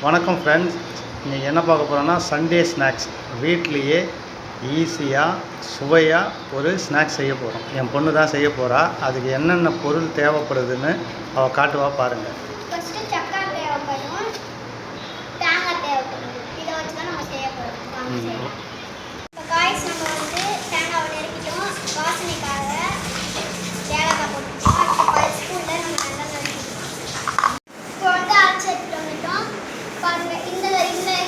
வணக்கம் ஃப்ரெண்ட்ஸ், இன்றைக்கி என்ன பார்க்க போகிறோன்னா சண்டே ஸ்நாக்ஸ். வீட்லேயே ஈஸியாக சுவையாக ஒரு ஸ்நாக்ஸ் செய்ய போகிறோம். என் பொண்ணு தான் செய்ய போகிறா. அதுக்கு என்னென்ன பொருள் தேவைப்படுதுன்னு அவள் காட்டுவா பாருங்கள். ஃபஸ்ட்டு சக்கரை தேவைப்படும், தேங்காய் தேவைப்படும். இதை வச்சு தான் நம்ம செய்ய போகிறோம். இப்போ காய்ஸ் நம்ம வந்து தேங்காவை நெருக்கிட்டோம், வாசனைக்காக ஏலக்காய் போட்டுட்டோம். இப்போ 10 ஸ்பூனில் நம்ம நல்லா நறுக்கிட்டோம். இப்போ வந்து அரைச்சி எடுத்துகிட்டு வந்துட்டோம். பாருங்கள், இந்த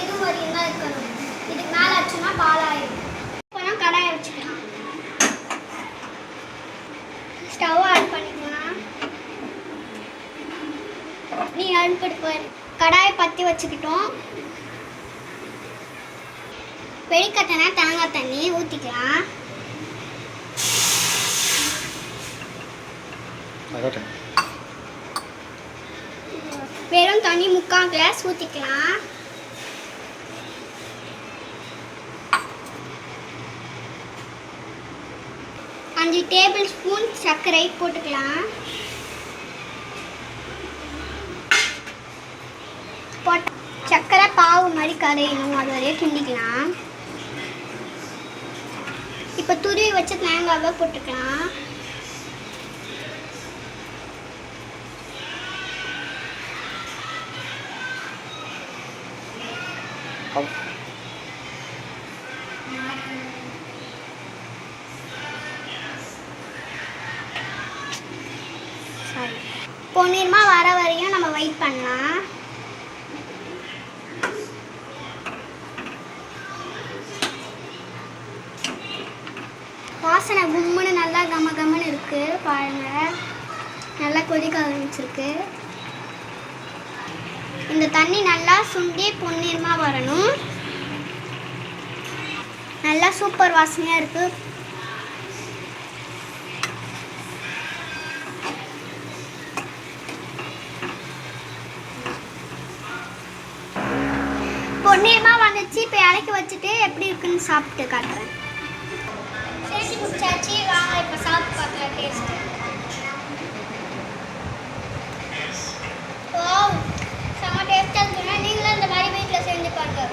இது வரையும் தான் இருக்கணும். இதுக்கு மேலே ஆச்சுன்னா பாலாயிடும். இப்போ தான் கடாயை வச்சுக்கலாம். ஸ்டவ் ஆன் பண்ணிக்கலாம். நீ அடுப்பு கடாயை பற்றி வச்சுக்கிட்டோம். வெடிக்கட்டினா தேங்காய் தண்ணி ஊற்றிக்கலாம். வெறும் தண்ணி 3/4 கிளாஸ் ஊற்றிக்கலாம். அஞ்சு டேபிள் ஸ்பூன் சர்க்கரை போட்டுக்கலாம். சர்க்கரை பாவு மாதிரி கரையணும், அது வரையும் கிண்டிக்கலாம். இப்போ துருவி வச்ச தேங்காவை போட்டுக்கலாம். பொன்னிறமா வர வரையும் நம்ம வெயிட் பண்ணலாம். வாசனை கும்முன்னு நல்லா கமன்னு இருக்கு. பாருங்க, நல்லா கொதிக்க ஆரம்பிச்சிருக்கு. இந்த தண்ணி நல்லா சுண்டி பொன்னிறமா வரணும். நல்லா சூப்பர் வாசனையா இருக்கு. பொன்னிறமா வந்துச்சு. இப்போ இறக்கி வச்சுட்டு எப்படி இருக்குன்னு சாப்பிட்டு காட்டுறேன். செஞ்சு முடிச்சாச்சு, வாங்க இப்போ சாப்பிட்டு பார்க்கலாம் டேஸ்ட்டு. வாவ், செம்ம டேஸ்ட்டாக இருக்குன்னா நீங்களும் இந்த மாதிரி வீட்டில் செஞ்சு பாருங்க.